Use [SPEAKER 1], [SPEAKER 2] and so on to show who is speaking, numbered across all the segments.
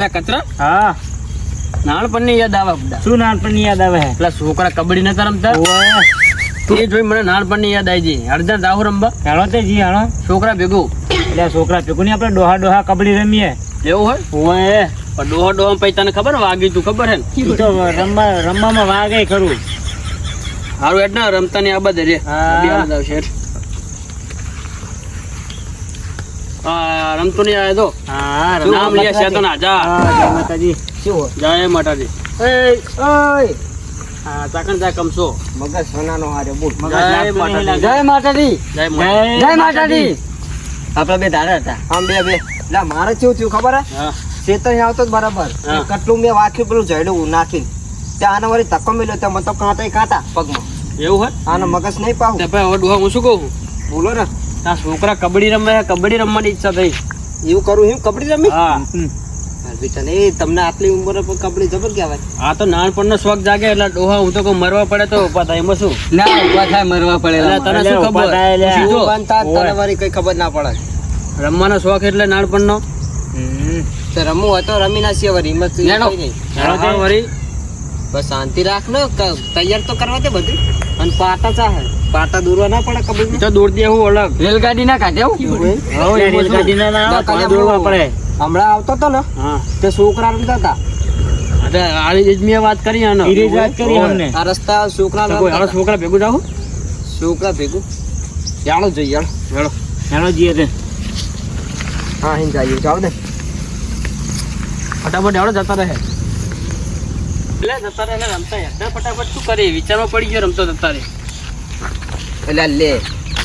[SPEAKER 1] એટલે કચરા
[SPEAKER 2] હા
[SPEAKER 1] નાનપણની યાદ આવે બધા.
[SPEAKER 2] શું નાનપણની યાદ આવે
[SPEAKER 1] પેલા છોકરા કબડ્ડી નતા રમતા એ જોઈ મને નાનપણની યાદ આવી ગઈ. અડધા દાહુ રમવા
[SPEAKER 2] હેલો તે જી હેલો
[SPEAKER 1] છોકરા ભેગું.
[SPEAKER 2] એટલે છોકરા ભેગું નહીં આપણે ડોહા કબડ્ડી રમીએ.
[SPEAKER 1] એવું હોય
[SPEAKER 2] ઓય
[SPEAKER 1] પણ ડોહા પછી તને ખબર ને વાગી તું ખબર હે ને?
[SPEAKER 2] ઈ તો રમવામાં વાગે ખરું.
[SPEAKER 1] હારું હેડ ને રમતા ની આ બધે રે
[SPEAKER 2] હા.
[SPEAKER 1] બે યાદ આવશે હેડ. રમતો નહીં આવે તો
[SPEAKER 2] હા
[SPEAKER 1] નામ લે છે તો ના જા.
[SPEAKER 2] જય માતાજી. શું
[SPEAKER 1] જય માતાજી.
[SPEAKER 2] ઓય
[SPEAKER 1] હા ચાકણ જા કમસો.
[SPEAKER 2] મગજ સોનાનો હારે બોલ.
[SPEAKER 1] જય માતાજી.
[SPEAKER 2] જય માતાજી.
[SPEAKER 1] જય માતાજી.
[SPEAKER 2] જય માતાજી. આપડા બે ધારા હતા. આમ બે લા મારે કેવું થયું ખબર હે?
[SPEAKER 1] હા
[SPEAKER 2] ચેતન આવતો જ બરાબર.
[SPEAKER 1] હા.
[SPEAKER 2] કટલું મેં વાંચ્યું પેલું જડ્યું નાખીને ત્યાં આને વળી ધક્કો મેલ્યો ત્યાં મને તો કાંટા પગમાં.
[SPEAKER 1] એવું હોય
[SPEAKER 2] આનો મગજ નહીં પાવું.
[SPEAKER 1] તે ભાઈ હવે ડોહા હું શું કહું?
[SPEAKER 2] બોલો ને
[SPEAKER 1] આ છોકરા કબડ્ડી રમે છે, કબડ્ડી રમવાની ઈચ્છા થઈ.
[SPEAKER 2] એવું કરું એમ કબડ્ડી રમી
[SPEAKER 1] હા
[SPEAKER 2] બેટા ને તમને આટલી ઉંમરે પણ કબડ્ડી જબર કહેવાય.
[SPEAKER 1] આ તો નાનપણનો શોખ જાગે એટલે ડોહા હું તો કહું મરવા પડે તો ઉભા થાય એમાં શું?
[SPEAKER 2] ના ઉભા થાય મરવા પડે.
[SPEAKER 1] એટલે તને શું ખબર?
[SPEAKER 2] સીધો
[SPEAKER 1] સીધો.
[SPEAKER 2] બનતા તને વળી કઈ ખબર ના પડે.
[SPEAKER 1] રમવાનો શોખ એટલે નાનપણનો.
[SPEAKER 2] તો રમવું હોય તો રમી ના છીએ વળી હિંમત તો
[SPEAKER 1] હેડો.
[SPEAKER 2] કઈ નહીં.
[SPEAKER 1] હા, વળી
[SPEAKER 2] બસ શાંતિ રાખ ને તૈયાર તો કરવા દે બધું. અને પાટા ચાહે પાટા દોરવા ના પડે
[SPEAKER 1] ઈ
[SPEAKER 2] કબડ્ડી
[SPEAKER 1] તો દોડ દે હું અલગ. રેલગાડી ના કાઢે
[SPEAKER 2] હમણાં આવતો તો ને
[SPEAKER 1] હા
[SPEAKER 2] તે છોકરા રમતા હતા.
[SPEAKER 1] અરે આની જ મેં વાત કરી આનો.
[SPEAKER 2] ઈ રીત વાત કરી અમને. આ રસ્તા છોકરા
[SPEAKER 1] તો કોઈ હાલો છોકરા ભેગું જાવ.
[SPEAKER 2] છોકરા ભેગું
[SPEAKER 1] ચાલો જઈએ હાલો. હેલો.
[SPEAKER 2] હેલો જીએ તે હા હિન જઈએ જાવ ને
[SPEAKER 1] ફટાફટ હેડો જતા રહે. એટલે જતા રહે એટલે રમતા યાર ફટાફટ શું કરે વિચારવા પડી ગયો રમતો જતા રહે.
[SPEAKER 2] એટલે લે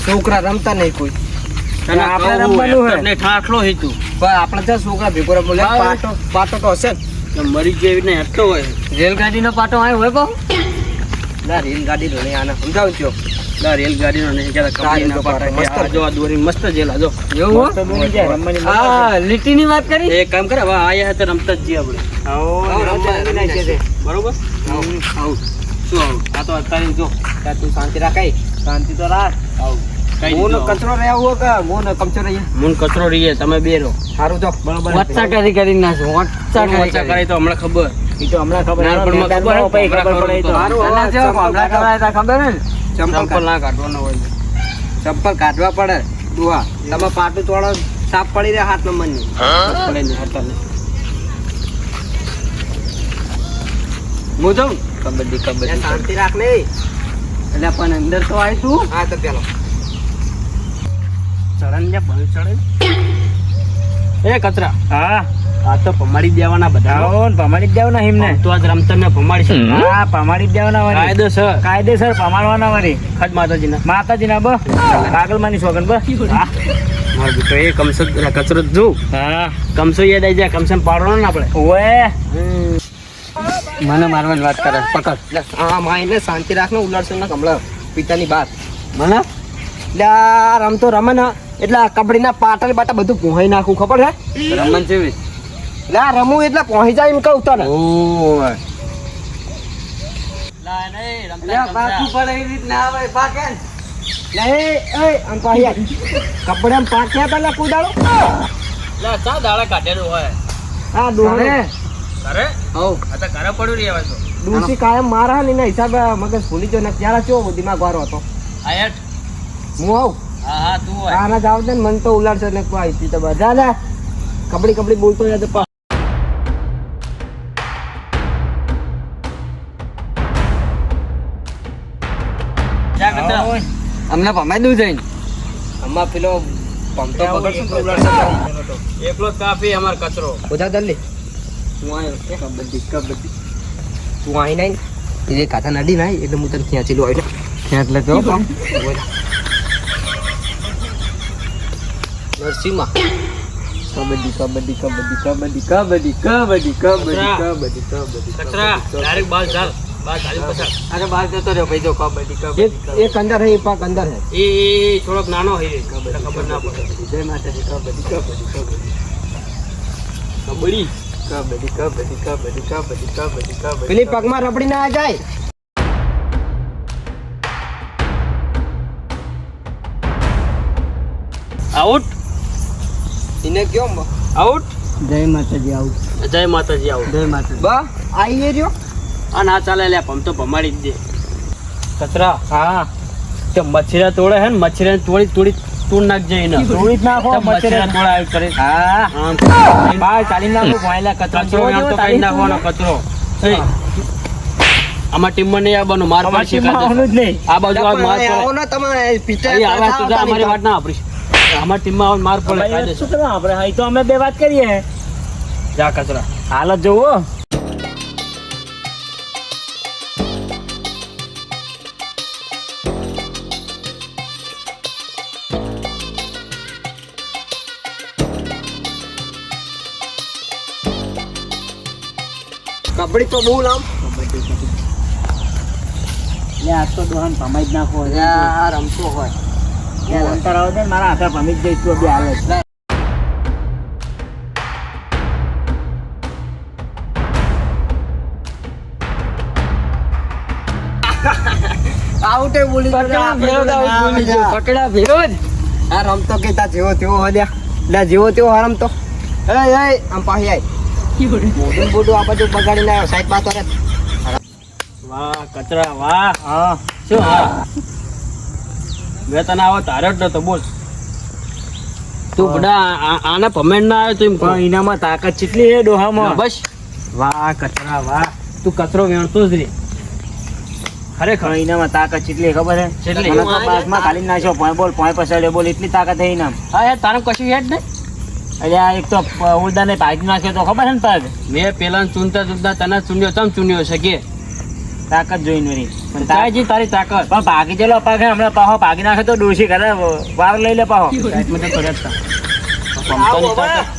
[SPEAKER 2] છોકરા રમતા નહીં કોઈ.
[SPEAKER 1] તને
[SPEAKER 2] આપણે
[SPEAKER 1] કહું,
[SPEAKER 2] રમવાનું હે.
[SPEAKER 1] એટલે ઠાઠલો હે તું.
[SPEAKER 2] પણ આપણે ત્યાં છોકરા ભેગો રમો લે
[SPEAKER 1] હા.
[SPEAKER 2] પાટો તો હશે
[SPEAKER 1] તો મરી ગયો એવી રીતના હેઠતો હોય.
[SPEAKER 2] રેલગાડીનો પાટો આવ્યો હોય બહુ ના રેલગાડી નો નહીં આને સમજાવું છો.
[SPEAKER 1] લા રેલગાડીનો નહીં ક્યારે
[SPEAKER 2] ગાડીનો
[SPEAKER 1] કબડ્ડીનો પાટો.
[SPEAKER 2] પાટો.
[SPEAKER 1] આ જો આ દોરી મસ્ત જેલા જો.
[SPEAKER 2] એવું હા લીટીની વાત કરી.
[SPEAKER 1] એક કામ કરે હવે આયા હે તો રમતા જ જઈએ આપણે. બરોબર આવું શું આવું આ તો અત્યારે જો
[SPEAKER 2] તું શાંતિ રાખાય શાંતિ તો રાખ
[SPEAKER 1] આવું કઈ
[SPEAKER 2] મોનો
[SPEAKER 1] દીધું
[SPEAKER 2] કચરો રહ્યા હોય કે મોનો કમચો રહી
[SPEAKER 1] મૂન કચરો રહીએ તમે બે રહો.
[SPEAKER 2] સારું જો બરોબર
[SPEAKER 1] વચ્ચા
[SPEAKER 2] કરી નાખો
[SPEAKER 1] વચ્ચા કરે તો હમણાં ખબર.
[SPEAKER 2] ઈ તો હમણાં ખબર
[SPEAKER 1] નાનપણમાં ખબર હોય, પછી ખબર પડે તો.
[SPEAKER 2] હમણાં ખબર હે ને
[SPEAKER 1] ચંપલ ના કાઢવાનો હોય.
[SPEAKER 2] ચંપલ કાઢવા પડે દુઆ તમે પાટું તોડો સાપ પડી રહ્યા હાથ નંબર ની
[SPEAKER 1] પડે ને હતા ને. હું જાઉં કબડ્ડી કબડ્ડી
[SPEAKER 2] શાંતિ રાખ ને
[SPEAKER 1] એટલે પણ અંદર તો આવી તું
[SPEAKER 2] હા તો પેલો
[SPEAKER 1] ચડન ને બળ ચડે એ કચરા
[SPEAKER 2] હા
[SPEAKER 1] આ તો પમાડી દેવાના બધા.
[SPEAKER 2] આવો ને પમાડી જ દેવાના હિમને
[SPEAKER 1] તો આજ રમતા મેં પમાડી છે.
[SPEAKER 2] હા પમાડી જ દેવાના વળી
[SPEAKER 1] કાયદેસર
[SPEAKER 2] કાયદેસર પમાડવાના વળી
[SPEAKER 1] ખડ માતાજીના.
[SPEAKER 2] માતાજીના બ પાગલમાની સોગન બ
[SPEAKER 1] હા મારો દીકરો એ કમસો કચરો જ જોઉં
[SPEAKER 2] હા
[SPEAKER 1] કમસો યાદ આવી જાય કમસે પાડવાનો ને આપણે.
[SPEAKER 2] ઓએ
[SPEAKER 1] મને મારવાની વાત કરે પકડ.
[SPEAKER 2] હા માઈને શાંતિ રાખ ને ઉલાડશે ને કમળા પિતાની બાત
[SPEAKER 1] મને
[SPEAKER 2] એટલે આ રમતો રમે ને એટલે આ કબડ્ડીના પાટલ બાટા બધું પહોંચી નાખું ખબર છે
[SPEAKER 1] રમન જેવી.
[SPEAKER 2] એટલે આ રમવું એટલે પહોંચી જાય એમ કહું તને
[SPEAKER 1] ઓય
[SPEAKER 2] કપડે પાક ક્યાં પેલા કુદાડો
[SPEAKER 1] ચા દાડા કાઢેલું હોય
[SPEAKER 2] હા ડોહે
[SPEAKER 1] કરે
[SPEAKER 2] હવ
[SPEAKER 1] આ તો ઘરે પડ્યું રહે તો
[SPEAKER 2] ડૂસી કાયમ મારા ને એના હિસાબે મગજ ભૂલી જો ને ત્યારે ચો દિમાગ વારો હતો
[SPEAKER 1] આયટ
[SPEAKER 2] હું આવ
[SPEAKER 1] હા હા તું હોય
[SPEAKER 2] આના જાવ દે ને મન તો ઉલાડશે ને કોઈ આઈ તો બધા લે કબડ્ડી બોલતો યાદ
[SPEAKER 1] જા કચરા
[SPEAKER 2] અમને ભમાઈ દઉં જઈને આમાં પેલો પંતો પકડશું તો ઉલાડશે
[SPEAKER 1] એકલો કાફી અમાર કચરો
[SPEAKER 2] બધા જલ્દી હું આવ્યો કબડ્ડી તું આવી નહીં એ કાકા નડી નાય એટલે હું તને ખેંચેલું આવી ખેંચ લેતો નરસિંહમાં
[SPEAKER 1] કચરા ડાયરેક્ટ બાલ ચાલ બાલ ચાલી પસાર.
[SPEAKER 2] અરે બહાર જતો રહ્યો ભાઈ જો કબડ્ડી એક અંદર હે પાક અંદર હે
[SPEAKER 1] એ થોડોક નાનો હોય ખબર ના પડે.
[SPEAKER 2] જય માતાજી કબડ્ડી પેલી પગમાં રબડી ના જાય
[SPEAKER 1] આઉટ
[SPEAKER 2] એને કયો
[SPEAKER 1] આઉટ
[SPEAKER 2] જય માતાજી આઉટ
[SPEAKER 1] જય માતાજી આવો.
[SPEAKER 2] જય માતા બા આઈએ રહ્યો
[SPEAKER 1] આ ના ચાલે લે ભમ તો ભમાડી જ દે. કચરા હા તે મચ્છરા તોડે હે ને મચ્છરા તોડી તોડ નાખજે એને.
[SPEAKER 3] તોડી જ નાખો
[SPEAKER 1] મચ્છરા તોડાય કરે.
[SPEAKER 3] હા બાર ચાલી નાખો ભોયલા કચરો
[SPEAKER 1] કચરો એમ તો કાઢી નાખવાનો કચરો. એ આમાં ટીમમાં નહીં આવવાનું માર પડશે
[SPEAKER 3] આવવાનું જ નહીં.
[SPEAKER 1] આ બાજુ આવ માર પડે.
[SPEAKER 2] આવો ને તમે પિક્ચર
[SPEAKER 1] અહીં આવા તું જા, અમારી વાત ના આપણી. આમાં ટીમમાં આવ માર પડે કાઢે.
[SPEAKER 3] શું કરવા આપણે હા તો અમે બે વાત કરીએ.
[SPEAKER 1] જા કચરા.
[SPEAKER 3] હાલત જોવો
[SPEAKER 2] કબડ્ડી તો બહુ લામ
[SPEAKER 3] લે આજ તો દોહન ભમાઈ જ નાખો.
[SPEAKER 2] યાર રમતો હોય
[SPEAKER 3] લે અંતર આવો દે ને, મારા હાથે ભમી જ જઈશ તો બે હાલે છે.
[SPEAKER 2] આઉટે બોલી
[SPEAKER 3] પકડા ફેરોજ આઉટ બોલી ગયો.
[SPEAKER 2] પકડા ફેરોજ આ રમતો કે તા જેવો તેવો હો લ્યા લે જેવો તેવો આ રમતો એ આમ પાહી આય મોઢું બોડું આ બધું બગાડીને આવ્યો સાઈડ પાતો રે
[SPEAKER 1] વાહ કચરા વાહ.
[SPEAKER 3] હા
[SPEAKER 1] શું હા મેં તને આવો તારે જ નતો બોલ. તું બડા આને ભમેણ ના આવ્યો તો એમ
[SPEAKER 3] પણ એનામાં તાકાત કેટલી છે ડોહામાં.
[SPEAKER 1] બસ વાહ કચરા વાહ. તું કચરો વેણતો જ રે ખરેખર.
[SPEAKER 3] પણ એનામાં તાકાત કેટલી છે ખબર છે?
[SPEAKER 1] કેટલી?
[SPEAKER 3] મને તો બાગમાં ખાલી નાખ્યો પોય બોલ પોય પસાડ્યો બોલ એટલી તાકાત છે એનામ.
[SPEAKER 1] હા યાર તારે કશું યાદ નહીં.
[SPEAKER 3] એટલે આ એક તો ઉલદાને ભાગી નાખ્યો તો ખબર છે ને પગ
[SPEAKER 1] મેં પેલા ચૂનતા તને ચૂન્યો તમ ચૂન્યો છે કે
[SPEAKER 3] તાકાત જોઈને વળી. પણ
[SPEAKER 1] તાજી તારી તાકાત.
[SPEAKER 3] પણ ભાગી ગયેલો પગ હે, હમણાં પાહો ભાગી નાખે તો ડોશી ઘરે વાર લઈ લે પાહો.
[SPEAKER 1] સાઈડમાં તો કર્યા જ તા.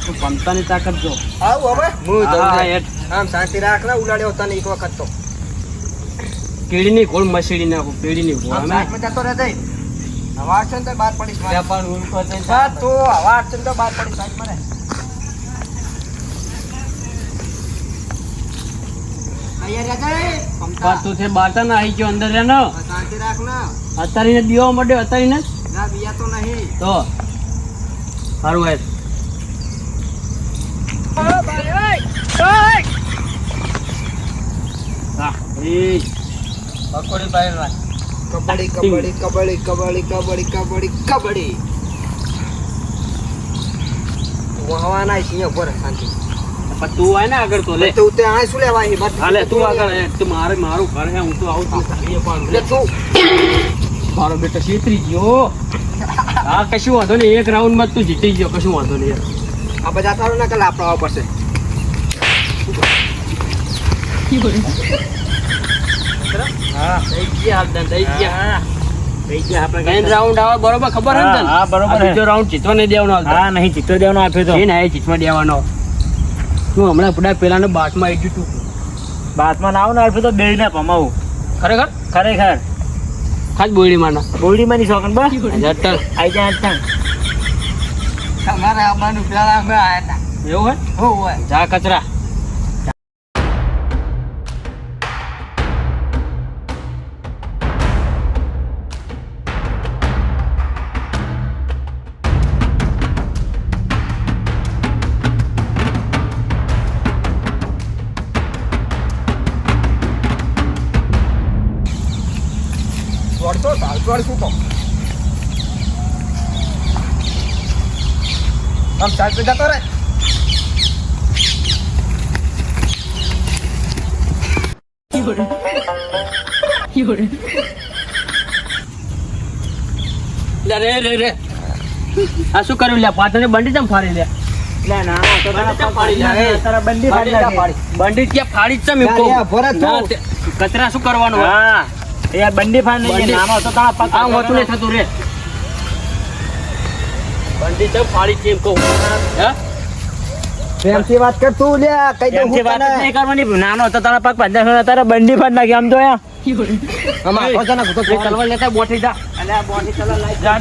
[SPEAKER 1] તું પમતાની તાકાત જો.
[SPEAKER 2] આવ હવે હું
[SPEAKER 1] હા,
[SPEAKER 2] તો
[SPEAKER 1] યાર.
[SPEAKER 2] આમ શાંતિ રાખ ને ઉલાડ્યો તને એક વખત તો
[SPEAKER 1] કેળીની ગોળ મસીડી નાખું કેળીની ગોળ.
[SPEAKER 2] આમ
[SPEAKER 1] અમે
[SPEAKER 2] સાઈડમાં જતો રહે જઈ હવા છે ને તો બહાર પડીશ
[SPEAKER 1] વેપાર ઊંઘ કરતે ને
[SPEAKER 2] હા તો હવા છે ને તો બહાર પડીશ સાઈડમાં રે અહીંયા રે જઈ
[SPEAKER 1] પણ તું છે બારતા ના આવી ગયો અંદર રેનો.
[SPEAKER 2] શાંતિ રાખ ને
[SPEAKER 1] અતારીને દીવા મળ્યો અતારીને
[SPEAKER 2] ના બિયા તો નહીં
[SPEAKER 1] તો સારું હોય. હા એ પકોડી પાડવા.
[SPEAKER 2] કબડ્ડી કબડ્ડી કબડ્ડી કબડ્ડી કબડ્ડી કબડ્ડી કબડ્ડી હવા ના સિંહ પર શાંતિ
[SPEAKER 1] પણ તું આય ને આગળ તો લે.
[SPEAKER 2] તું તે આ શું લેવા અહીં બસ
[SPEAKER 1] હાલે તું આગળ હે. તું મારું ઘર હે હું તો આવું છું. એ પણ
[SPEAKER 2] લે તું
[SPEAKER 1] મારો બેટો છેતરી ગયો. હા કશું વાંધો નહીં. એક રાઉન્ડ માં તું જીતી ગયો કશું વાંધો નહીં.
[SPEAKER 2] આ બધા તારો ના કલા આપણા પડશે
[SPEAKER 1] હા દઈ ગયા હાલ દઈ ગયા.
[SPEAKER 3] હા થઈ ગયા આપણે
[SPEAKER 1] ત્રણ રાઉન્ડ આવે બરોબર ખબર હે ને તને?
[SPEAKER 3] હા, બરોબર
[SPEAKER 1] આ
[SPEAKER 3] હે.
[SPEAKER 1] બીજો રાઉન્ડ જીતવા નહીં દેવાનો હાલ.
[SPEAKER 3] હા નહીં ચિત્ર દેવાનો આપ્યો તો
[SPEAKER 1] છે ને એ જીતવા દેવાનો. તું હમણાં બધા પેલાનો બાટમાં આવી ગયું તું.
[SPEAKER 3] બાતમાં ના આવું ને આપ્યો તો બે ને પમાવું
[SPEAKER 1] ખરેખર
[SPEAKER 3] ખરેખર
[SPEAKER 1] ખાસ બોયડીમાં ના
[SPEAKER 3] બોલડીમાં ની શોખન બા
[SPEAKER 1] જટર
[SPEAKER 3] આઈ જાય ત્યાં
[SPEAKER 2] તમારે આવવાનું પેલા અમે આયા હતા
[SPEAKER 1] એવું હોય
[SPEAKER 2] હોય
[SPEAKER 1] જા કચરા.
[SPEAKER 2] દોડતો ચાલતો શું તો આમ ચાલતો જતો રે
[SPEAKER 1] રે રે રે આ શું કર્યું લે પાટણની બંડી ચમ ફાડી લે.
[SPEAKER 3] લે ના તો
[SPEAKER 1] બંડી ચમ ફાડી લે.
[SPEAKER 3] તારા બંડી ફાડી નાખી.
[SPEAKER 1] બંડી ક્યાં ફાડી જ ચમ એમ કહું.
[SPEAKER 2] ના, ભરત તું.
[SPEAKER 1] ના, તે- કચરા શું કરવાનું હોય?
[SPEAKER 3] હા એ યાર બંડી ફાડી નાખી.
[SPEAKER 1] બંડી-
[SPEAKER 3] નાનો તો તારા પગ
[SPEAKER 1] આમ હોતું નહીં થતું રે. બંડી ચમ ફાડી છે એમ કહું. હે
[SPEAKER 2] પ્રેમથી વાત કર તું લે કઈ દઉં
[SPEAKER 3] એમથી
[SPEAKER 2] હું
[SPEAKER 3] વાત જ
[SPEAKER 2] તને
[SPEAKER 3] નહીં કરવાની. નાનો તો તારા પગ પંદર તારા બંડી ફાડી નાખી આમ તો યા
[SPEAKER 2] આમાં આખો તને ઘૂંટો
[SPEAKER 1] એ તલવાર લેતા બોઠી જા.
[SPEAKER 2] અલ્યા બોડી તલવાર લાઈ
[SPEAKER 1] જા.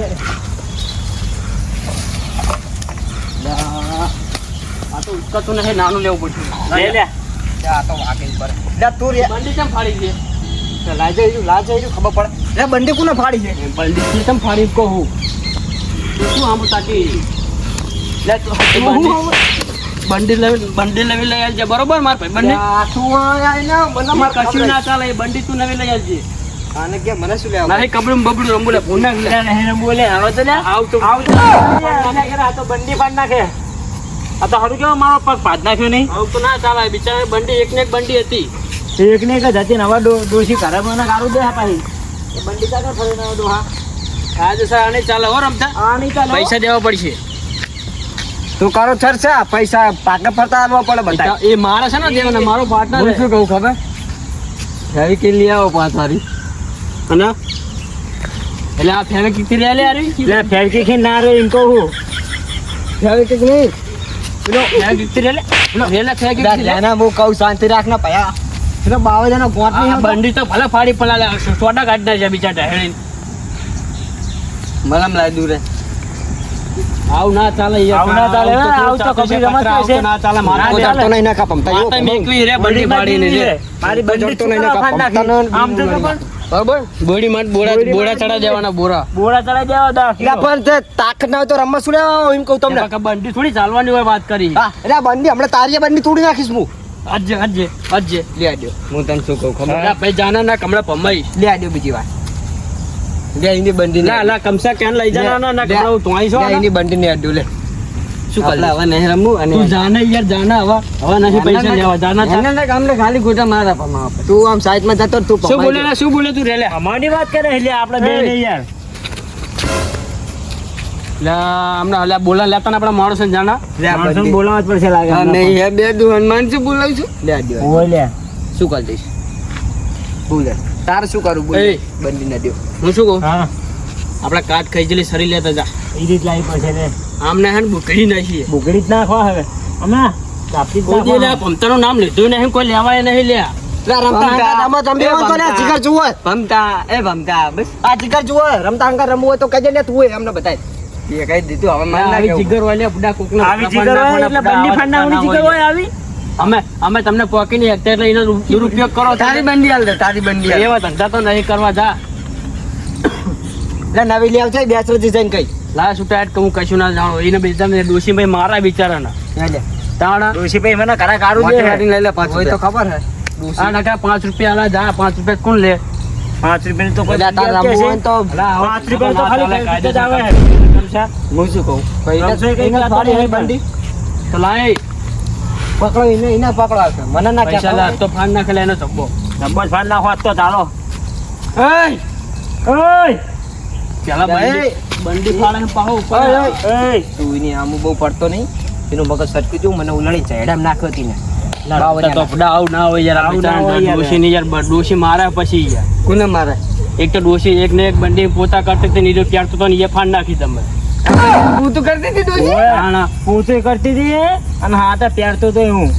[SPEAKER 1] આ તો ઉચકાતું નથી નાનું લેવું પડશે.
[SPEAKER 3] લે લે
[SPEAKER 2] જા તો વાગે પર લે તું રે
[SPEAKER 1] બંડી ચમ ફાડી છે.
[SPEAKER 2] લાજે ખબર પડે લે બંડી કોને ફાડી છે
[SPEAKER 1] બંડી ચમ ફાડી કહું. તું શું આમ તાકી લે તું
[SPEAKER 2] હું-
[SPEAKER 1] બંડી
[SPEAKER 2] હું-
[SPEAKER 1] બંડી નવી લઈ આવજે બરોબર માર ભાઈ બંડી
[SPEAKER 2] આ શું આય ને મને માર
[SPEAKER 1] કશું ના ચાલે એ બંડી તું નવી લઈ આવજે
[SPEAKER 2] આને કે મને શું લેવા
[SPEAKER 1] નહીં કબડું બબડું રંબુલે ફોન નાખ લે
[SPEAKER 3] નહીં બોલે આવો તો લ્યા
[SPEAKER 1] આવ તો
[SPEAKER 3] આ તો બંડી ફાડ નાખે આ તો હારું કેવા મારો પગ પાડ નાખ્યો નહીં
[SPEAKER 1] આવ તો ના ચાલે બિચારા બંડી એક ને એક બંડી હતી
[SPEAKER 3] એક ને એક જ હતી ને હવે ડોશી ઘરે મને કાઢું દે પાછી એ બંડી કાઢો ફરી ના ડોહા
[SPEAKER 1] આજે સર આને ચાલે હો રમતા
[SPEAKER 3] આ નહીં ચાલે
[SPEAKER 1] પૈસા દેવા પડશે
[SPEAKER 2] તું કરો ચર્ચા પૈસા પાકે ફરતા આવવા પડે બધા
[SPEAKER 1] એ મારા છે ને દેવાના મારો પાર્ટનર
[SPEAKER 2] હું શું કહું ખબર ફેવી કે લઈ આવો પાંચ વારી
[SPEAKER 1] અને એટલે આ ફેવે કીધી લે લે આરી
[SPEAKER 3] લે ફેરકી ખી ના રે એમ કહું
[SPEAKER 2] ફેવી કે નહીં
[SPEAKER 1] પેલો ફેવે કીધી લે લે ફેવે કીધી લે
[SPEAKER 2] લેના હું કહું શાંતિ રાખ ને ભયા એટલે બાવજાનો ગોટ
[SPEAKER 1] આ
[SPEAKER 2] નહીં
[SPEAKER 1] બંડી તો ભલે ફાડી પલાલે સોડા કાઢી નાખે બિચારા હેડીને
[SPEAKER 2] મલમ લાય દૂરે
[SPEAKER 1] આવ ના ચાલે
[SPEAKER 3] આવ ના ચાલે, આવ તો કબી રમત છે.
[SPEAKER 1] ના ચાલે મારા
[SPEAKER 2] કોઈ જાણતો નહીં ના કાપમતા
[SPEAKER 1] આ તો મેકવી રે બંડી ફાડીને રે
[SPEAKER 3] મારી બંડી
[SPEAKER 2] તો નહીં
[SPEAKER 3] ચૂકરા ફાડ નાખી. આમ તો ખબર
[SPEAKER 2] બરાબર
[SPEAKER 1] બોડી માં બોડા ચડા દેવાના બોરા
[SPEAKER 3] બોરા ચડાઈ દેવા દા
[SPEAKER 2] એટલે પણ તે તાકાત ના હોય તો રમવા શું લેવા એમ કહું તમને
[SPEAKER 1] તમને બંડી થોડી ચાલવાની હોય વાત કરી
[SPEAKER 2] હા એટલે બંડી હમણાં તારી બંડી તોડી નાખીશ હું
[SPEAKER 1] અજે
[SPEAKER 2] લે આડ્યો હું તને શું કહું ખબર
[SPEAKER 1] આ ભાઈ જાના ના કમળા પમાઈ
[SPEAKER 2] લે આડ્યો બીજી વાર લે એની બંડી
[SPEAKER 1] ના ના કમસા કેન લઈ જાના ના કમળા તું આઈ છો
[SPEAKER 2] લે એની બંડી ને આડ્યો લે શું કરે
[SPEAKER 1] હવે નહીં રમવું અને તું જાને યાર જાના હવે નહીં પૈસા લેવા જાના
[SPEAKER 2] ગામને ખાલી ખોટા મારા પમા તું આમ સાઈડ માં જતો તું
[SPEAKER 1] શું બોલે શું બોલે તું રે લે
[SPEAKER 3] અમારી વાત કરે એટલે આપણે બે નહીં યાર
[SPEAKER 1] હમણાં હલ્યા બોલા લેતા ને આપણા માણસો ને જાના
[SPEAKER 3] માણસોને બોલાવવા જ પડશે લાગે
[SPEAKER 2] નહીં હે બે દુ હનુમાન શું બોલાવ છું લે આડ્યો
[SPEAKER 3] ઓય લે
[SPEAKER 2] શું કરી દઈશ બોલે તાર શું કરું બોલ
[SPEAKER 1] એ.
[SPEAKER 2] બંડી ના દો
[SPEAKER 1] હું શું કહું
[SPEAKER 3] હા
[SPEAKER 1] આપડા કાટ ખાઈ જલી સરી લેતા જા
[SPEAKER 3] એ રીત લાવી પડશે ને
[SPEAKER 1] આમને હે બુકડી નાખીએ
[SPEAKER 3] બુગડી જ નાખવા હવે અમે કાપી જ
[SPEAKER 1] કોઈ લે
[SPEAKER 3] નાખવા.
[SPEAKER 1] પમતાનું નામ લીધું નહીં કોઈ લેવાય નહીં લે
[SPEAKER 2] રમતા રમત રમવી હોય તો ને આ જીગર જુઓ ભમતા બસ આ જીગર જુઓ રમતા અંગા રમવું હોય તો કહેજે ને તું અમને બતાય એ કહી દીધું હવે મને ના
[SPEAKER 1] આવી
[SPEAKER 2] કેવું.
[SPEAKER 1] જીગર વાળા બુડા કોકના
[SPEAKER 3] આવી જીગર હોય એટલે બંડી ફાડનાવની જીગર હોય આવી
[SPEAKER 1] અમે તમને પોકી નહીં એટલે એનો દુરુપયોગ કરો
[SPEAKER 2] તારી બંડી હાલ દે તારી બંડી હાલ.
[SPEAKER 1] એવા ધંધા તો નહીં કરવા જા
[SPEAKER 2] લે નવી લે આવશે બેસરો ડિઝાઇન કઈ
[SPEAKER 1] લા સુટાટ કે હું કશું ના જાણો એને બેજા મેં ડોશી ભાઈ મારા બિચારાના
[SPEAKER 2] લે
[SPEAKER 1] તાણા
[SPEAKER 3] ડોશી ભાઈ મને ઘરે કાઢું
[SPEAKER 2] મોટી
[SPEAKER 3] દે
[SPEAKER 2] ગાડી લઈ લે પાછું હોય તો ખબર હે
[SPEAKER 1] આ નકા 5 રૂપિયા આલા જા 5 રૂપિયા કોણ લે
[SPEAKER 3] 5 રૂપિયા તો કોઈ
[SPEAKER 2] એટલે તાર રમવું હોય ને તો
[SPEAKER 3] 5 રૂપિયા તો ખાલી કાયદે જ આવે કમસા
[SPEAKER 2] હું શું કહું
[SPEAKER 3] રમશે કઈ
[SPEAKER 2] એને
[SPEAKER 3] વાત
[SPEAKER 2] ફાડી
[SPEAKER 3] નહીં
[SPEAKER 2] હે બંડી
[SPEAKER 1] તો લાય
[SPEAKER 2] પકડો એને પકડો આવશે મને ના
[SPEAKER 1] પૈસા લા તો ફાન નાખે લે એનો ચબ્બો
[SPEAKER 3] નંબર ફાડ નાખો આજ તો ચાલો
[SPEAKER 2] એય
[SPEAKER 3] ઓય
[SPEAKER 1] પેલા બંડી ફાડે ને પાહો ઉપર
[SPEAKER 2] ઓય,
[SPEAKER 1] આવે.
[SPEAKER 2] ઓય.
[SPEAKER 3] ઓય
[SPEAKER 2] તું એની આમું બહુ પડતો નહીં એનું મગજ સટકી દઉં મને ઉલળી ચહેડામાં નાખ્યો હતી ને
[SPEAKER 1] તો ફડા આવ ના હોય યાર
[SPEAKER 3] આવું ના હોય
[SPEAKER 1] આપણે
[SPEAKER 3] યાર.
[SPEAKER 1] ડોશી ની યાર ડોશી મારા પછી યાર
[SPEAKER 2] કોને મારે
[SPEAKER 1] એક તો ડોશી એક ને એક બંડી પોતા કરતી હતી નીરો પ્યાર તો એ ફાન નાખી તમે
[SPEAKER 2] તું તો કરતી હતી ડોશી
[SPEAKER 3] ઓય
[SPEAKER 1] તાણા
[SPEAKER 3] પૂછે કરતી હતી અને હાથે પહેરતો તો હું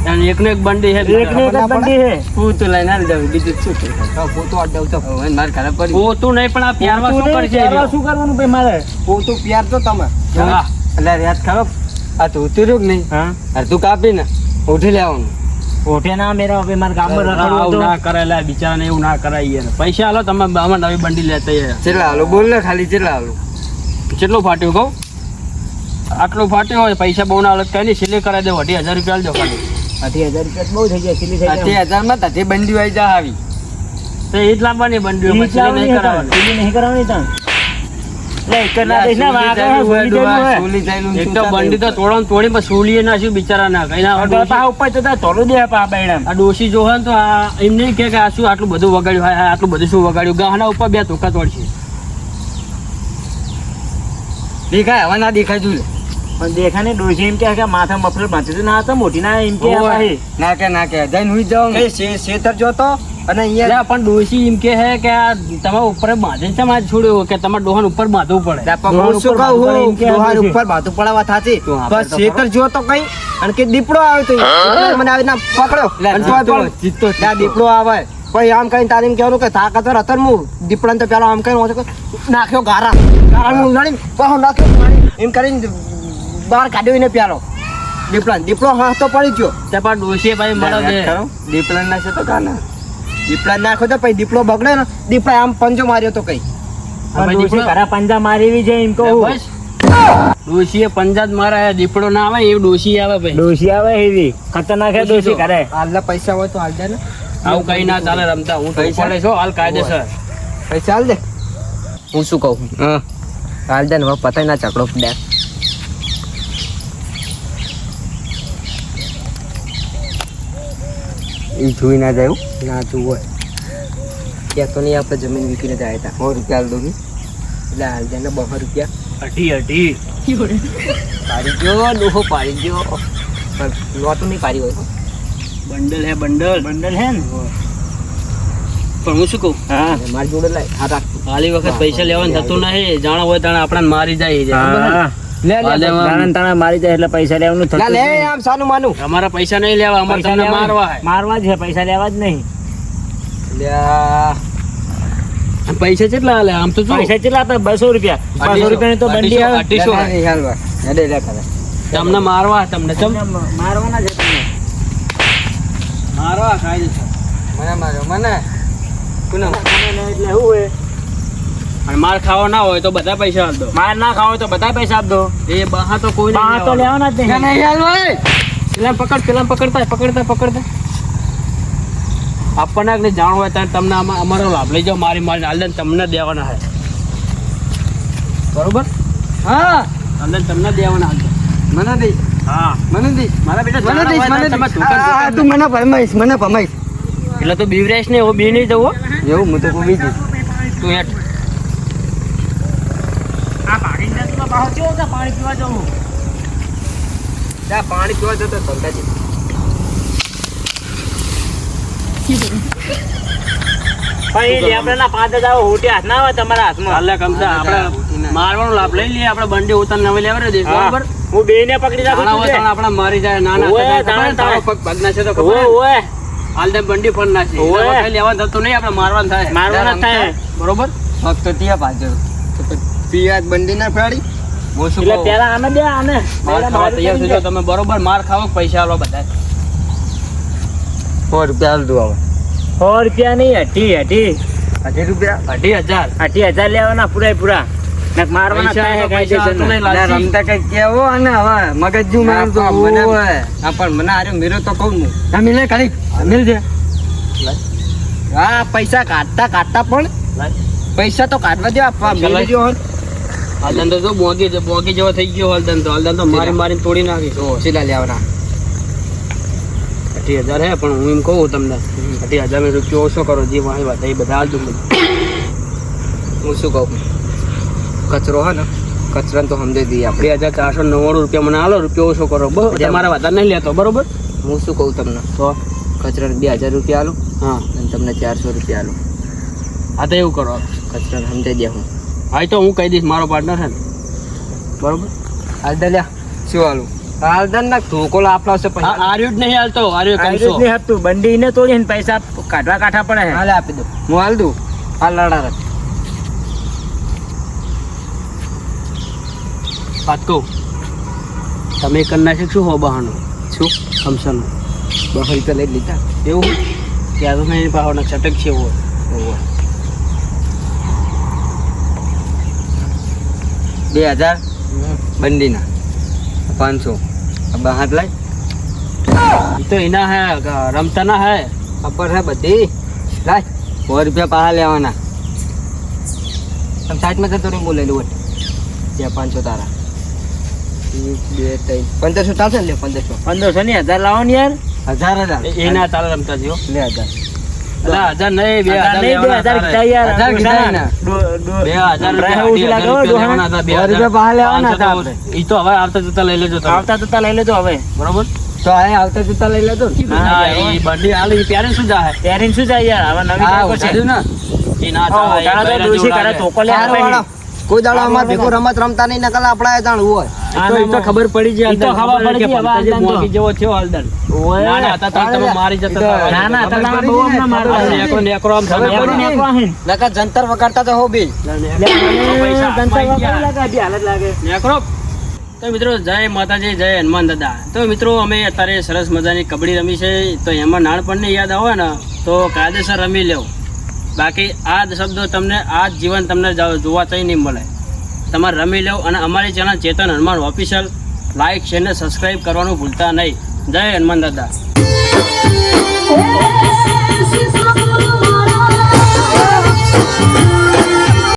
[SPEAKER 1] અને એક ને એક બંડી હે
[SPEAKER 3] એક ને એક જ બંડી હે
[SPEAKER 2] હું તો લઈને આવી દઉં બીજું શું કરું પોતું અડ્ડવ તો હવે મારે ઘરે પડી
[SPEAKER 1] પોતું નહીં પણ આ પ્યારમાં શું કરશે એ રહ્યો?
[SPEAKER 3] શું કરવાનું ભાઈ મારે
[SPEAKER 2] પોતું પ્યાર તો તમે
[SPEAKER 1] હા.
[SPEAKER 2] એટલે યાદ ખરો આ તો ઉતર્યું કે નહીં
[SPEAKER 3] હા
[SPEAKER 2] અરે તું કાપી ને ઉઠી લેવાનું
[SPEAKER 3] ઓઠે ના મેરા ભાઈ મારા ગામમાં રખડવું
[SPEAKER 1] આવું
[SPEAKER 3] હતું.
[SPEAKER 1] ના કરાય લા બિચારાને એવું ના કરાય યાર પૈસા હાલો તમે આમાં નવી બંડી લેતા યાર
[SPEAKER 2] ચેટલા હાલો બોલ ને ખાલી ચેટલા હાલો
[SPEAKER 1] કેટલું ફાટ્યું કહું આટલું ફાટ્યું હોય પૈસા બહુ ના હાલત કઈ નહીં સિલે કરાવી દે 1000 રૂપિયા આલજો ખાલી
[SPEAKER 3] 80,000 રૂપિયા બહુ થઈ જાય સિલી થઈ જાય
[SPEAKER 2] 80,000 માં તારી બંડી વાઈ જા આવી
[SPEAKER 1] તો એ જ લાવવાની બંડીઓ
[SPEAKER 3] સિલી
[SPEAKER 1] પછી નહીં કરવાની
[SPEAKER 3] સિલી નહીં કરવાની તને લે એક જ ના દઈશ ને
[SPEAKER 2] સોલી
[SPEAKER 3] વાગે
[SPEAKER 2] ચાલ્યું હોય,
[SPEAKER 3] સોલી ચાલ્યું હોય.
[SPEAKER 2] સોલી ચાલ્યું
[SPEAKER 1] એક
[SPEAKER 2] શું
[SPEAKER 1] તો
[SPEAKER 2] ચાલે?
[SPEAKER 1] બંડી તો તોડી પણ સોલીએ નાખ્યું બિચારા ના કઈ ના
[SPEAKER 3] હવે પા ઉપર જતા તોડું દે પા બેડા
[SPEAKER 1] આ ડોશી જોહે ને તો આ એમ નહીં કે આ શું આટલું બધું વગાડ્યું હા આટલું બધું શું વગાડ્યું ગહના ઉપર 2 ધોકા તોડશે
[SPEAKER 2] દેખાય હવે ના દેખાય તું
[SPEAKER 3] પણ દેખા ને ડોશી એમ કે માથા મફલર માથે તો ના હતા મોટી ના એમ કે ભાઈ
[SPEAKER 2] ના કે જઈને હુઈ જાવ ને શેતર જોતો અને અહીંયા
[SPEAKER 1] એટલે પણ ડોશી એમ કે હે કે આ તમારા ઉપર બાંધીને ચમ આજ છોડ્યો કે તમારે ડોહાન ઉપર બાંધવું પડે
[SPEAKER 2] હું શું કહું હું
[SPEAKER 3] એમ કે
[SPEAKER 2] ડોહાર
[SPEAKER 3] છે.
[SPEAKER 2] ઉપર બાતું પડાવવા થાતી
[SPEAKER 1] તો આપણે
[SPEAKER 2] બસ
[SPEAKER 1] તો
[SPEAKER 2] શેતર જોતો કઈ અને કે દીપડો આવ્યો તો એટલે મને આવીને પકડ્યો અને તોય પણ ત્યાં દીપડો આવે પછી આમ કહીને તારે એમ કહેવાનું કે તાકાત હતો હું દીપડાને તો પેલા આમ કરીને નાખ્યો ગારા હું લડીને પાછો નાખ્યો પાણી એમ કરીને બહાર કાઢ્યો એને પ્યાલો દીપડો હાથ તો પડી ગયો
[SPEAKER 1] તે પણ ડોશીએ ભાઈ મળે છે
[SPEAKER 2] દીપડા નાખે તો કાના દીપડા નાખો તો પછી દીપડો બગડે ને દીપડા આમ પંજો માર્યો તો કઈ
[SPEAKER 3] પણ ડોશી ઘરા પંજા મારી છે એમ કહું
[SPEAKER 1] બસ ડોશીએ પંજાબ મારા દીપડો ના આવે એવું ડોશી આવે ભાઈ.
[SPEAKER 3] ડોશી આવે એવી ખતરનાક હે ડોશી કરે.
[SPEAKER 2] હાલના પૈસા હોય તો હાલ દે ને.
[SPEAKER 1] આવું કઈ ના ચાલે રમતા. હું તો
[SPEAKER 2] પૈસા?
[SPEAKER 1] પડે છો હાલ કાયદેસર.
[SPEAKER 2] પૈસા હાલ દે. હું શું કહું?
[SPEAKER 1] હા
[SPEAKER 2] હાલ દે ને હવે પતાઈ ના ઝઘડો દે. એ જોઈ ના જાય ના જોવું હોય ત્યાં તો નહીં આપણે જમીન વિકીને જાય હતા 100 રૂપિયા હાલ દઉં એટલે હાલ દે ને 200 રૂપિયા
[SPEAKER 1] અઢી
[SPEAKER 2] પાડી ગયો ડોહો પાડી ગયો પણ નોતું નહીં પાડી હોય
[SPEAKER 1] બંડલ હે બંડલ.
[SPEAKER 3] બંડલ હે ને.
[SPEAKER 1] પણ હું શું કહું
[SPEAKER 3] હા
[SPEAKER 2] મારી જોડે લાય હા રાખ
[SPEAKER 1] હાલી વખત પૈસા લેવાનું થતું નહીં. જાણો હોય તાણે આપણને મારી જાય.
[SPEAKER 3] હા.
[SPEAKER 2] લે લે
[SPEAKER 1] હાલે આમ.
[SPEAKER 3] તાણા તાણા મારી જાય એટલે પૈસા લેવાનું થતું
[SPEAKER 2] લે
[SPEAKER 3] જ
[SPEAKER 2] લે
[SPEAKER 3] નહીં.
[SPEAKER 2] આમ સાનું માનું
[SPEAKER 1] અમારા પૈસા નહીં લેવા, અમારે
[SPEAKER 3] પૈસા
[SPEAKER 1] તમને
[SPEAKER 3] લેવા-
[SPEAKER 1] મારવા હે.
[SPEAKER 3] મારવા જ છે, પૈસા લેવા જ નહીં.
[SPEAKER 2] લ્યા
[SPEAKER 1] પૈસા કેટલા હાલે આમ તો જો
[SPEAKER 3] પૈસા કેટલા આપે? 200 રૂપિયા. 200 રૂપિયાની તો બંડી આવે.
[SPEAKER 1] 250
[SPEAKER 2] લે, લે, હાલ વા. લે, લે, કરે.
[SPEAKER 1] તમને મારવા તમને ચમ
[SPEAKER 3] મારવાના છે તમને.
[SPEAKER 1] મારવા કાયદેસર.
[SPEAKER 2] મને માર્યો મને કોને
[SPEAKER 3] એટલે શું હોય?
[SPEAKER 1] અને માર ખાવા ના હોય તો બધા પૈસા આલ દો.
[SPEAKER 3] માર ના ખાવ તો બધા પૈસા આપ દો.
[SPEAKER 1] એ બહા તો કોઈ
[SPEAKER 3] બહાર તો લેવાના જ નહીં.
[SPEAKER 2] નહીં હાલ ભાઈ
[SPEAKER 1] પેલા પકડતા આપણને એટલે જાણ હોય ત્યારે તમને અમારો લાભ લઈ જાઓ. મારી હાલ દે તમને દેવાના હે બરોબર.
[SPEAKER 2] હા
[SPEAKER 1] હાલ દે તમને દેવાના હાલ દે.
[SPEAKER 2] મને દઈશ
[SPEAKER 1] હા
[SPEAKER 2] મને દઈશ
[SPEAKER 1] મારા બેટા
[SPEAKER 2] મને
[SPEAKER 1] જાણ
[SPEAKER 2] દઈશ
[SPEAKER 1] હોય
[SPEAKER 2] મને
[SPEAKER 1] ત્યારે તમે
[SPEAKER 2] દઈશ.
[SPEAKER 1] ઠોકર
[SPEAKER 2] હા,
[SPEAKER 1] ઠોકર
[SPEAKER 2] તું મને ભમાઈશ મને ભમાઈશ
[SPEAKER 1] એટલે તું બીવરેશ ને એવો બી નહીં જવો.
[SPEAKER 2] એવું હું તો કોઈ દઈશ
[SPEAKER 1] તું હેઠ
[SPEAKER 3] આ ભાગીને જતો તો પાછો કેવો કે પાણી પીવા જવું?
[SPEAKER 2] ત્યાં પાણી પીવા જતો ધંધાજી
[SPEAKER 3] પણ એ લેબડાના 5000 હોટી હાથ ના આવે તમારા હાથમાં.
[SPEAKER 1] હાલે કમતા આપણે મારવાનો લાભ લઈ લઈએ. આપણે બંડી ઉતાર નવી લેવા દે
[SPEAKER 3] હા.
[SPEAKER 1] બરોબર.
[SPEAKER 3] હું બેયને પકડી રાખું
[SPEAKER 1] જાણા હોય
[SPEAKER 3] છું.
[SPEAKER 1] તાણે આપણે મારી જાય. નાના
[SPEAKER 3] ઓય,
[SPEAKER 1] હતા
[SPEAKER 3] તાણે,
[SPEAKER 1] તારો પગ પગ નાખે તો ખબર
[SPEAKER 3] ઓય,
[SPEAKER 1] ને?
[SPEAKER 3] ઓય.
[SPEAKER 1] હાલ દે બંડી પણ નાખી.
[SPEAKER 3] ઓય.
[SPEAKER 1] એટલે વખતે લેવાનું થતું નહીં. આપણે મારવાનું થાય.
[SPEAKER 3] મારવાના જ થાય.
[SPEAKER 1] બરોબર.
[SPEAKER 2] ફક્ત ત્યાં પાછળ પિયાજ બંડી ના ફાડી હું શું
[SPEAKER 3] એટલે
[SPEAKER 2] કહું?
[SPEAKER 3] પેલા આને દે આને.
[SPEAKER 1] માર
[SPEAKER 3] પેલા
[SPEAKER 1] ખાવા
[SPEAKER 3] મારી
[SPEAKER 1] તૈયાર
[SPEAKER 3] કરી
[SPEAKER 1] થજો
[SPEAKER 3] દે.
[SPEAKER 1] તમે બરોબર. માર ખાવા કે પૈસા આલો બધા.
[SPEAKER 2] 100 રૂપિયા હાલ દઉં હવે
[SPEAKER 3] 100 રૂપિયા નહીં, અઢી
[SPEAKER 2] 80 રૂપિયા
[SPEAKER 1] 2,000
[SPEAKER 3] લેવાના પૂરા. ને મારવાના
[SPEAKER 1] પૈસા
[SPEAKER 3] થાય
[SPEAKER 1] તો પૈસા
[SPEAKER 3] કાયદેસર.
[SPEAKER 1] તો નહીં
[SPEAKER 2] લે,
[SPEAKER 1] લાલજી.
[SPEAKER 2] રમતા કઈ કેવો અને હવે મગજ જુ મારું તો મને
[SPEAKER 1] ઓય.
[SPEAKER 2] હા પણ મને આર્યો મેરો તો કહું હું હા મિલે ખાલી મિલ છે હા પૈસા કાઢતા પણ પૈસા તો કાઢવા દે આપવા
[SPEAKER 1] ચાલ.
[SPEAKER 2] મિલી જો
[SPEAKER 1] હાલ ધંધો તો બોગી જેવો થઈ ગયો. હાલ ધંધો મારીને તોડી નાખીશ.
[SPEAKER 2] સીધા લેવાના
[SPEAKER 1] 80,000 હે પણ હું એમ કહું તમને 80,000 માં રૂપિયો ઓછો કરો. જે વાહી વાત એ બધા હાલ દઉં બધું.
[SPEAKER 2] હું શું કહું કચરો હે ને કચરાને તો સમજાઈ દઈએ આપણે
[SPEAKER 1] 2,499 રૂપિયા મને હાલો. રૂપિયો ઓછો કરો. બરોબર. તમારા વધારે નહીં લેતો બરોબર.
[SPEAKER 2] હું શું કહું તમને
[SPEAKER 1] તો
[SPEAKER 2] કચરાને 2000 રૂપિયા આલું
[SPEAKER 1] હા
[SPEAKER 2] અને તમને 400 રૂપિયા આલું
[SPEAKER 1] આ તો એવું કરો.
[SPEAKER 2] કચરાને સમજાઈ દે હું
[SPEAKER 1] હા તો હું કહી દઈશ. મારો પાર્ટનર છે ને બરોબર.
[SPEAKER 2] હાલદા લ્યા શું હાલું હાલદા ના ધોકો આપલાવશે પછી
[SPEAKER 1] આર્યું જ નહીં હાલતો. આર્યું
[SPEAKER 3] આ
[SPEAKER 1] કંસો.
[SPEAKER 3] રીતની હતું. બંડીને તોડીને પૈસા કાઢવા પડે છે.
[SPEAKER 2] હાલે આપી દો હું હાલ દઉં હાલ લડા
[SPEAKER 1] વાત કહું તમે કરી નાખ્યું શું હો બહાનું
[SPEAKER 2] શું
[SPEAKER 1] ખમસાનું
[SPEAKER 2] 200 રૂપિયા લઈ જ લીધા
[SPEAKER 1] એવું ત્યાં તો નહીં પાવાનો છટક છે એવો.
[SPEAKER 2] ઓહો. 2000 બંડીના 500 આ હાથ લાય
[SPEAKER 1] એ તો એના હે રમતા ના હે.
[SPEAKER 2] ખબર હે બધી લાય 100 રૂપિયા પાછા લેવાના તમે સાઈડમાં જતો રહી હું લઈ લઉં ત્યાં 500 તારા 1 2 3 1500 ચાલશે ને લે 1500
[SPEAKER 3] 1500 ની 1000 લાવો ને યાર.
[SPEAKER 2] 1000
[SPEAKER 1] એ ના ચાલે રમતા જીઓ.
[SPEAKER 2] લે 1000
[SPEAKER 1] અલા 1,000 નહીં 2,000
[SPEAKER 3] નહીં, 2000 કીધા યાર.
[SPEAKER 2] 1000 કીધા એના.
[SPEAKER 1] 2,000
[SPEAKER 3] રાહે ઓછી લાગે હો,
[SPEAKER 1] લેવાના હતા.
[SPEAKER 2] 100 રૂપિયા પાછા લેવાના હતા આપણે.
[SPEAKER 1] ઈ તો હવે આવતા જતા લઈ લેજો તમે.
[SPEAKER 3] આવતા જતા લઈ લેજો હવે.
[SPEAKER 1] બરોબર.
[SPEAKER 2] તો આ આવતા જતા લઈ લેતો ને.
[SPEAKER 1] ના ઈ બંડી હાલ ઈ પ્યારે શું જાહે.
[SPEAKER 3] પહેરીને શું જાય યાર? હવે નવી
[SPEAKER 2] હા
[SPEAKER 3] બાઈકો છે.
[SPEAKER 2] ઉતાર્યું ને
[SPEAKER 1] ઈ ના
[SPEAKER 3] હા,
[SPEAKER 1] ચાલે.
[SPEAKER 3] ઉતારા તો ડોશી કરે, ધોકો લે
[SPEAKER 2] સારું
[SPEAKER 3] આપણે.
[SPEAKER 2] વાળો. કોઈ દાડો અમાર ભેગું રમત રમતા નહીં નકલ આપણા જાણવું હોય
[SPEAKER 1] ઈ તો ખબર પડી જાય.
[SPEAKER 3] ઈ તો ખબર પડી ગઈ, હવે
[SPEAKER 1] ભક્તાજી
[SPEAKER 3] હાલદાન તો.
[SPEAKER 1] મોંઘી જેવો થયો હાલદાન.
[SPEAKER 3] ઓય.
[SPEAKER 1] ના ના હતા તાર તમે મારી જતા હતા.
[SPEAKER 3] ના ના
[SPEAKER 2] ખબર
[SPEAKER 3] તમે
[SPEAKER 2] પડી
[SPEAKER 3] બહુ
[SPEAKER 2] ને,
[SPEAKER 3] અમને મારવા
[SPEAKER 2] ખબર
[SPEAKER 3] છે.
[SPEAKER 2] પડી.
[SPEAKER 1] નેકરો આમ
[SPEAKER 2] ખબર
[SPEAKER 1] ખબર
[SPEAKER 2] પડી.
[SPEAKER 1] પડી.
[SPEAKER 3] નેકરો આહીન.
[SPEAKER 2] નકર જંતર વગાડતા તો હો બી
[SPEAKER 1] પૈસા
[SPEAKER 3] તંત્ર
[SPEAKER 1] આપવા
[SPEAKER 3] વગર
[SPEAKER 1] ગયા.
[SPEAKER 3] લાગે, બી હાલત લાગે.
[SPEAKER 1] નેકરો. તો મિત્રો જય માતાજી જય હનુમાન દાદા. તો મિત્રો અમે અત્યારે સરસ મજાની કબડ્ડી રમી છે. તો એમાં નાનપણને યાદ આવે ને તો કાયદેસર રમી લેવું. બાકી આ શબ્દો તમને આ જીવન તમને જોવા તઈ નહીં મળે. તમારે રમી લો અને અમારી ચેનલ ચેતન હનુમાન ઓફિશિયલ લાઈક શેર ને સબસ્ક્રાઈબ કરવાનું ભૂલતા નહીં. જય હનુમાન દાદા.